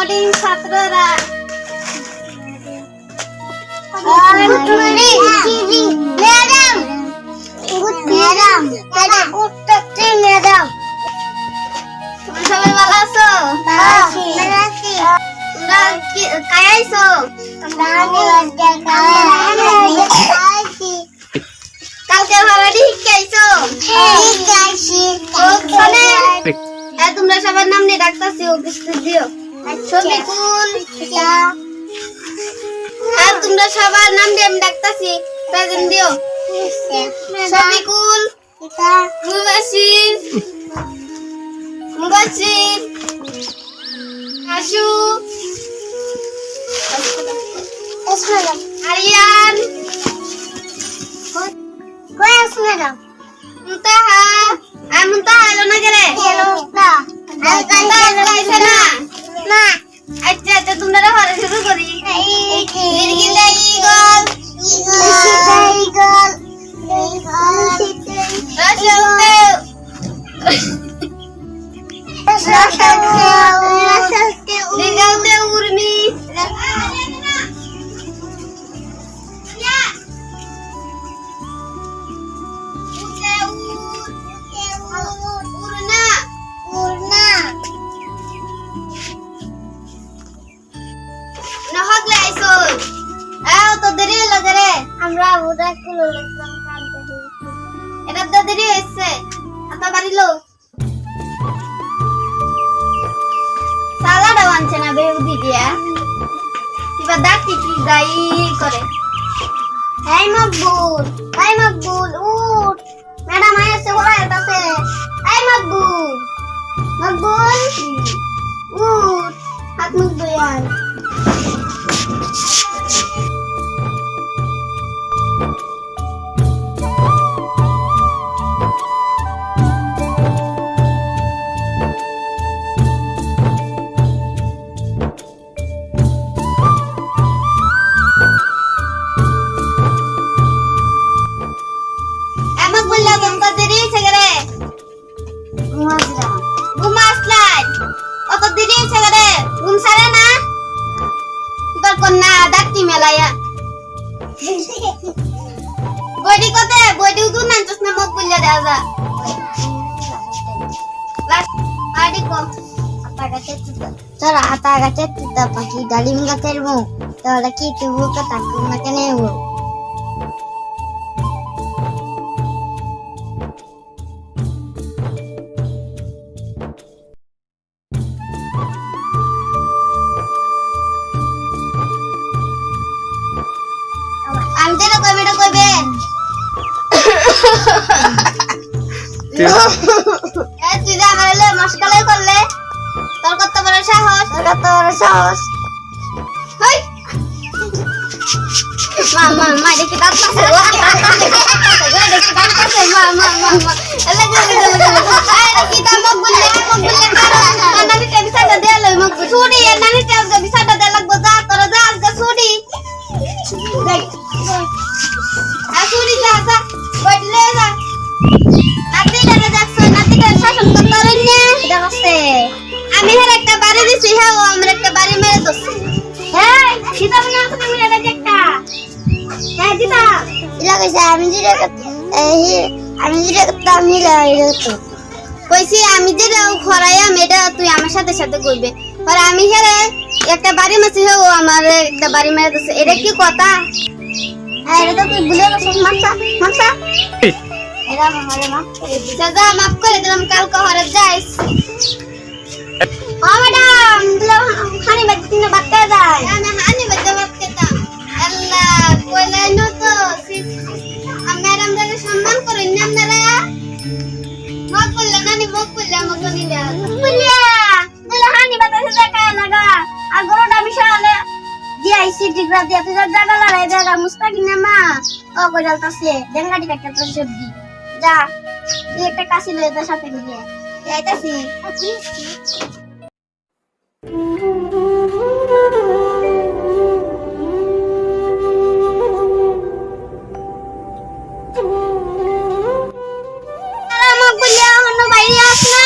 Morning ছাত্ররা। Good morning, madam. Good madam. Madam, good madam. তোমরা সবাই ভালো আছো? তোমরা কায় আইছো? কালকে ভাড়াটি শিখে আইছো? ওখানে তোমরা সবার নাম নিয়ে ডাকতাছি, উপস্থিত দিও। শফিকুল, আর তোমরা সবার নাম দিয়ে আমি ডাকতাছি, প্রেজেন্ট দিও। শফিকুল, মুবাশির, মুবাশির, আশু, আরিয়ান, মুনতাহা। আর মুনতাহা এলো না কেরে? আইছে না? আচ্ছা আচ্ছা, তোমরা পড়া শুরু করি। দীর্ঘিলা ঈগল, দীর্ঘাতে উর্মি, আমরা ওরা কিলো লিখলাম কালকে এটা তো দেরি হয়েছে। আপনার বাড়ির লোক সালাডও আনছে না বেউদি দিয়া, এবার ডাকি কি গাই করে। এই মকবুল উঠ, ম্যাডাম আইছে ওরা এটাছে। এই মকবুল উঠ, হাত মুখ ধুই আয়। আমাকে বললাম তোমার দেরি হয়েছে রে, ঘুমা আসলাই কত দেরি হয়েছে রে, ঘুম সারে না তোর কন্যা ডাক্তি মেলাইয়া বডি কতে বডি উদুন নাচছ না মুখ বললে দেওয়া যা আডি কো তোরা আতা গাছের তুতা পাখি ডালিম গাছের মুখ তোরা কি তুবু কথা না কেন আমি যেটা কইবে এটা কইবে তুই যা আমার হলে মস্কালে করলে তোর কত বড় সাহস হই মা দেখি দাঁত পাশে এলে কি দাম বললে নানি তে বিছাটা দে লই মগ ছুরি নানি তে বিছাটা দে লাগবো যা তোর যা আজকে ছুরি ছুরি যা যা বইলে যা নাতি দাদা যাচ্ছে নাতি কে শাসন করতে রইনে এটা হচ্ছে আমি হের একটা বাড়ি দিছি হ্যাঁ ও আমার একটা বাড়ি মেরে দছে হ্যাঁ সীতা বনা তুমি মেরে দে একটা হ্যাঁ দিতা ইলা কইছে আমি যেটা করতাম কইছি আমি যেটা খরাইয়া মেয়েটা তুই আমার সাথে সাথে করবে আর আমি হেরে একটা বাড়ি মাছি হ্যাঁ ও আমার একটা বাড়ি মেরে দছে এটা কি কথা এটা তো তুই ভুলে গেছিস মামসা এরা আমারে মাফ করে দিস যা মাফ করে দিলাম কালকে হরে যাইস ম্যাডাম খানি বাদ দিন বাদ করে যায় আমি হানি বাদ খেতাম আল্লাহ কইলাই ন তো ম্যাডাম দাকে সম্মান করেন না আপনারা মক বললে নানি মক বললে আমাকে নিলে বলে হানি বাদ দেখা লাগা আর গরুটা বিশালে দিয়াইছি ডিগ্রা দিয়া তুই জায়গা লড়াই জায়গা মুস্তাকিনা মা ও কইরালতাছে ডেঙ্গাটি কাটতে তো সবজি যা তুই একটা কাশি লয়ে তোর সাথে নিয়ে যাইতাছি আমাকে বললে অন্য বাইরে আস না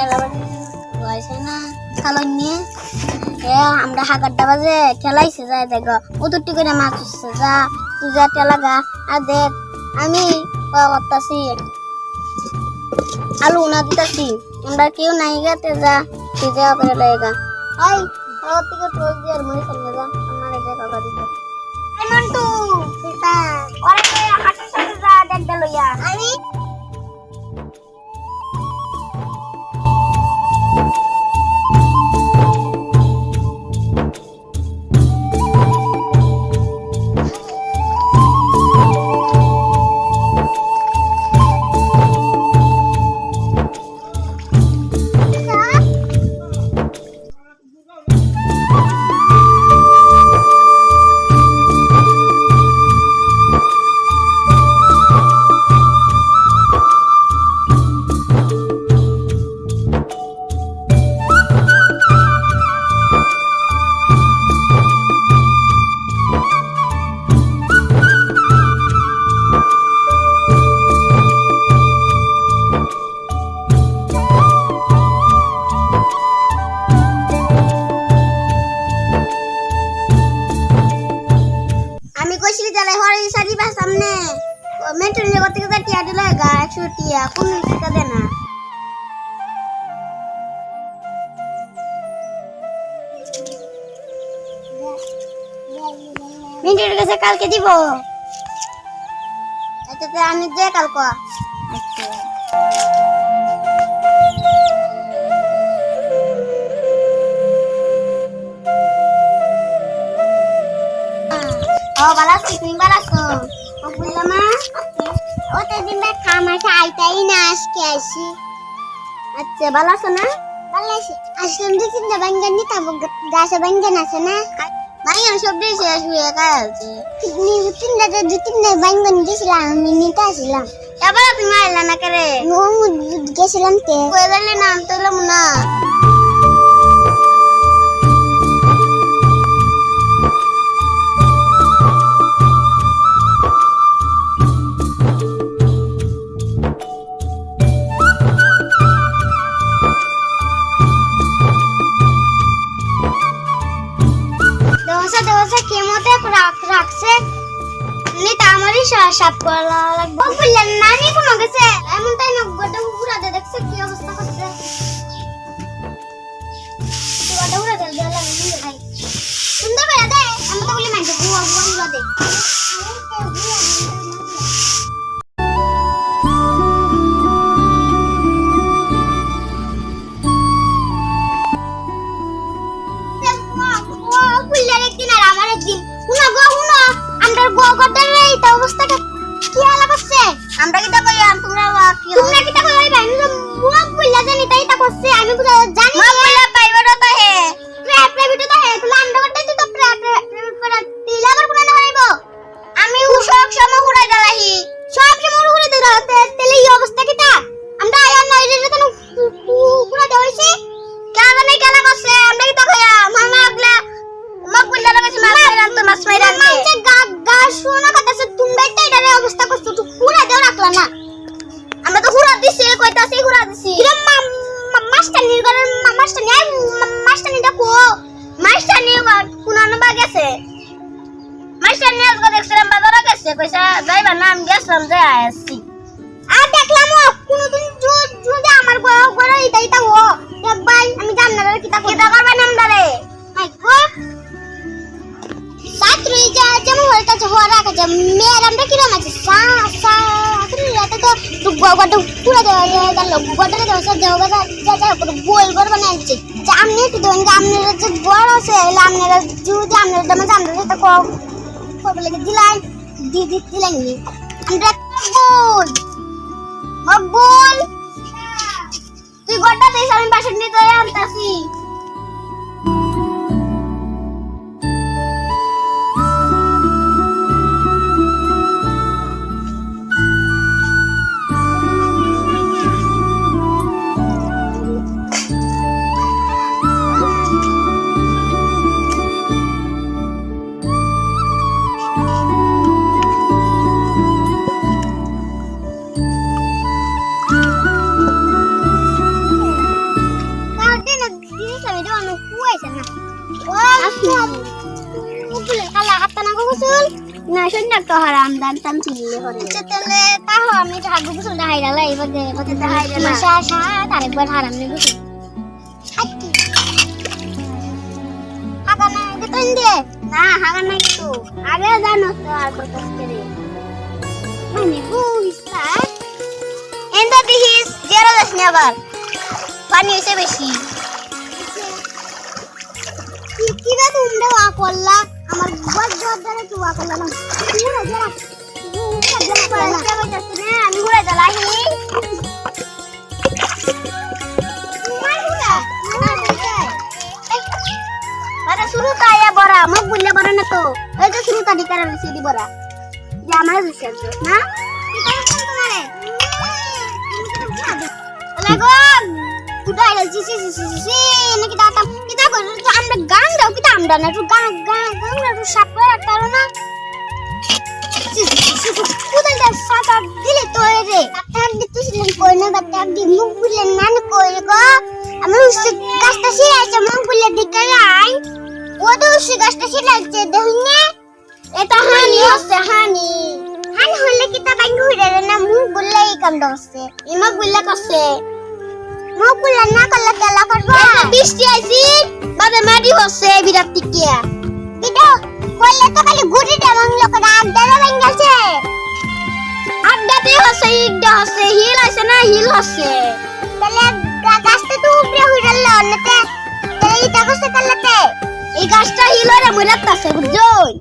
এলাবার হয়েছে না খালো নিয়ে আমরা হাগারটা বাজে ঠেলাইছে যায় দেখো উতুরটি করে মাছ উঠছে যা তুই যা ঠেলা গা আর দেখ আমি করতাছি আলু না দিতাছি আমরা কেউ নাই গাতে যা তুই যা করে লাগা আই আমার থেকে টোল দিয়ে আর মনে চলে যা আমার এটা কাকা দিতে এই মন্টু পিতা ওরে তো হাঁটু সাথে যা দেখ দে লইয়া আমি আমি কইছিলি জালাই হরে সারি বা সামনে মেন্টন জগৎ থেকে টিয়া দিলে গা 100 টিয়া কোন টাকা দে না মিন্টুর কাছে কালকে দিব আচ্ছা তো আমি যে কালকে আচ্ছা ও বালাসি তুমি বালাসো ও বুঝলামা ও তো দিন খামাসা আইতাই না আজকে আসি আচ্ছা বালাসো না বালাসি আসলাম দুই তিনটা বাঙ্গান নিতে গাছে বাঙ্গান আছে না বাঙ্গান সব দিয়ে শেষ হয়ে গেছে দুই তিনটা বাঙ্গান গেছিলাম আমি নিতে আসলাম এবার তুমি আইলা না করে গেছিলাম তে কয়ে দিলে না আনতে এলাম না দেওয়া কেমতে রাখছে নি তা আমারই সাপ করা লাগবে বললেন না নি কোনো গেছে এমন তাই না গোটা পুরাতে দেখছে কি অবস্থা করছে গোটা পুরাতে দেওয়া লাগবে ভাই সুন্দর করে দে আমি তো বলি মাইতে বুয়া বুয়া দে আমরা কি তা কইয়াম তোমরা কি তা কইয়াই ভাই মুখ বুইলা জানি তাই তা করছে আমি বুঝা জানি মুখ বুইলা পাইবড় তো হে প্রাইভেট তো হে তুই আন্ডা করতে তো প্রাইভেট করে দিলা আবার কোন না হইব আমি সব সময় উড়াই দালাহি সব সময় উড়াই দালা তেলে এই অবস্থা কি তা আমরা আয়া নাই রে কেন পুরা দেইছে কারণ এই কেন করছে আমরা কি তা কইয়াম মামা আগলা মুখ বুইলা লাগাছে মাছ মাইরান তো মাছ মাইরান মানছে গা শোনা কথাছে তুমি তাই এর অবস্থা করছো তুই পুরা দেও রাখলা না আমরা তো হুড়া দিছি কইতাছি হুড়া দিছি মাস্টারনির ঘরের মাস্টারনি দেখো মাস্টারনি কোন বা গেছে মাস্টারনি আজকে দেখছিলাম বাজারে গেছে কইছা যাইবা না আমি গেছলাম যে আসছি আর দেখলাম কোনদিন যদি আমার ঘরে এইটা ও দেখ ভাই আমি জাননা রে কিতা করবা নাম দারে আই গো ছাত্রী যেমন হইতাছে হওয়া রাখা মেয়ের আমরা কিরম আছে রাতে তো গোটা পুরো দেওয়া গেল গোটারে দেওয়া দেওয়া যা যা গোল গোল বানিয়ে আনছে যে আমনে একটু দেবেন যে আপনারা যে বড় আছে এলে আপনারা যদি আপনারা দামে জানতে যেটা কবে লেগে দিলাই দিলাই নি আমরা মকবুল মকবুল তুই গোটা দেশ আমি বাসন নিতে আনতাছি আইছে না ও মুকুলে কালা হাতটা না গোসল না শুন তো হারাম দান টান চিল্লে করে তাহলে তাও আমি তো হাগু গোসল না হাইরালা এবার দে কথা দে হাইরালা মাসা আসা আরেকবার হারাম নে গোসল হাতি হাগা না গতন দে না হাগা না তো আগে জানো তো আর কত করে মানে বুইসা এন্ড দিস জেরা দাস নে আবার পানি হইছে বেশি কিরা তোমরা ওয়া করলা আমার বড় জোরদারে তো ওয়া করলা না কিরা জেরা আমি ঘুরে জ্বালাই শুরু তাইয়া বড়া মুখ বুঝলে বড় না তো এই তো শুরু তাড়ি কারা সিডি বড়া যে আমার বিশ্বাস না লাগো কুদাই রে সি নাকি দাতা কিটা কর আমরা গান দাও কিটা আমরা না একটু গান একটু সাপে রাখতারো না কুদাই দা সাতা দিলে তো রে আটার দিতুছিলেন কই না বাটা দি মুখ বুঝলেন না কই গো আমি উস গাছটা ছিড়াইছে মুখ বুঝলে দিকে আই ও তো উস গাছটা ছিড়াইছে দেখনে এটা হানি হচ্ছে হানি হলে কিটা বাইন ঘুরে না মুখ বুঝলেই কামড় হচ্ছে ইমা বুঝলে কছে মুখ বুঝলে না করলে কেলা করবো বৃষ্টি আইছি বাদে মাটি হচ্ছে বিরাট টিকিয়া কিটা কইলে তো খালি ঘুরি দে বাংলা করে আড্ডা বাইন গেছে আড্ডাতে হচ্ছে ইড্ডা হচ্ছে হিল আছে না হিল হচ্ছে তাহলে গাছটা তো উপরে হইরাল লতে তাহলে এটা কষ্ট করলতে এই গাছটা হিল হরে মরাতাছে বুঝছই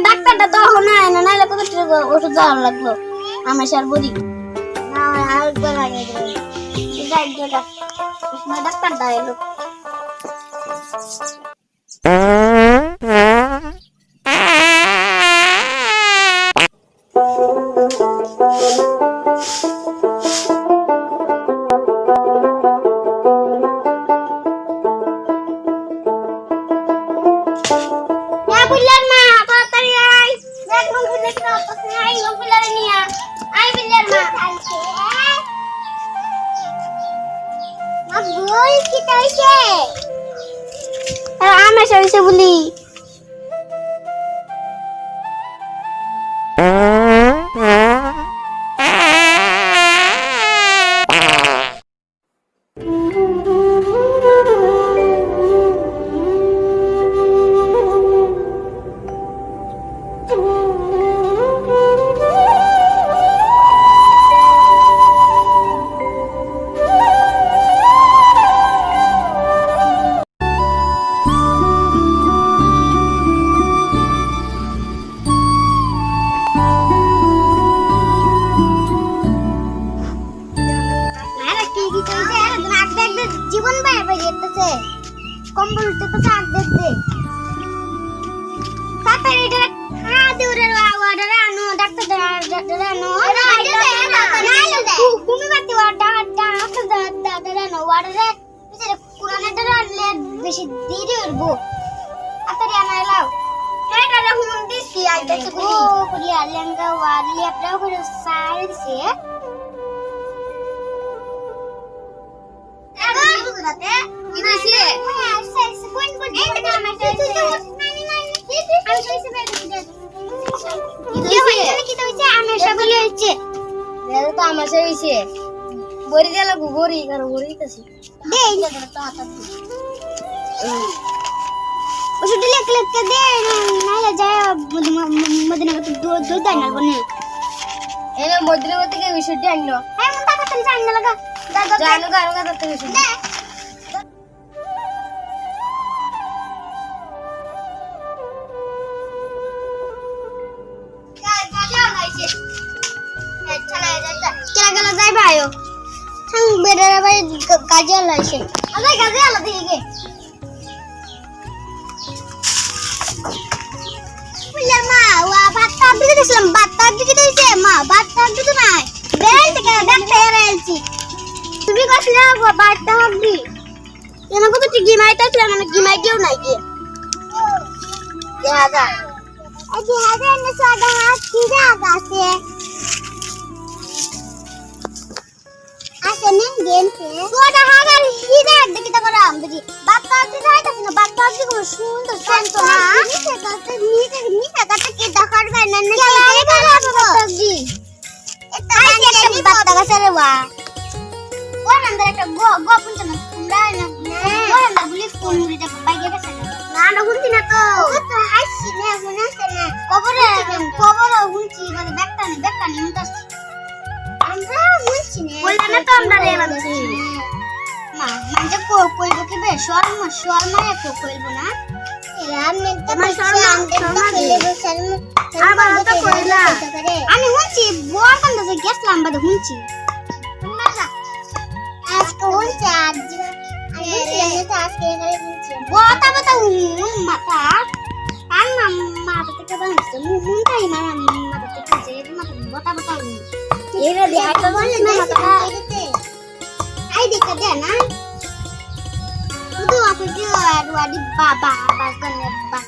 ডাক্তারটা তো না নাইলে কত ওষুধ দেওয়া লাগলো আমার সার বড়ি না আর লাগে ডাক্তারটা এলো আমি বলি জীবন বাইরে বাইরে কম্বল উঠতে তো আগ দেখবে তাড়াতাড়ি এটা খা দেউরে ওয়াটারে আনো ডাক্তার আনো তুমি বাতি ডাক্তার আনো ওয়াটারে পিছনে কুরানেটা আনলে বেশি দেরি হইবো তাড়াতাড়ি আনাই লাও এটা রকম দিছি আইতাছে গো করিয়া লেঙ্গা ওয়ালি আপনা করে সাইড দিছে কি হইছে? হইছে আমাশা বলে হইছে এর তো আমাশা হইছে বড়ি দিয়া লাগু বড়ি আর বড়ি কাছে দে তো হাত ওষুধ লিখে লিখে দে নাইলে যায় মদিনা কত দুধ দেয় না বনে এনে মধ্যে থেকে বিষয়টি আনলো হ্যাঁ মন টাকা তুমি জানি না লাগা দাদা জানো গারো গারো থেকে বিষয় দে কেরা গেল যাই ভাইও থাং বেড়ার বাড়ি কাজে আলাইছে আলাই কাজে আলা দিকে বুঝলাম মা ওয়া ভাতটা দিকে দিছিলাম ভাতটা দিকে দিয়েছে মা ভাতটা দিতে নাই বেল থেকে দেখতে এরাইছি তুমি কইছিলে ভাতটা হবি কেন কত গিমাইতা ছিল না গিমাই দিও নাই কি জায়গা এই জায়গা এনে সাদা হাত কি জায়গা আছে আসেন গেনতে তোটা হাগার হিদা দেখি তো করা আমদি বাচ্চা দিতে হইতাছ না বাচ্চা দি কোন সুন্দর শান্ত না নিচে কাতে নিচে কাতে কি দেখার গায় না না এই কালা সবজি একটা বাচ্চা গাছে রে ওয়া ওর নাম একটা গো পুঞ্চ না তোমরা না ওর নাম বলি কোন মুড়িটা বাইকে গেছে না না হুনতি না তো তো হাসি না হুনাছে না কবরে হুনছি মানে বেকটা নি হুনতাছ আমরা বুঝছি না বললে না তো আমরা রে বাচ্চি মা মানে কইবো কি বে শর্মা একটু কইবো না আমি তোমার শর্মা কইবো শর্মা আবার তো কইলা আমি হুঁচি বল কান্দা যে গেছলাম বাদে হুঁচি মালা আজকে হুঁচি আজ আমি তো আজকে গেলে হুঁচি বতা মাথা আর না মাথা থেকে বানছে হুঁটাই মাথা থেকে যে মাথা বতা এরা দেখাই তো বলে না মাথা আই দিতে দে না শুধু আপনি যে ওয়াদি বাবা বাগানে বাস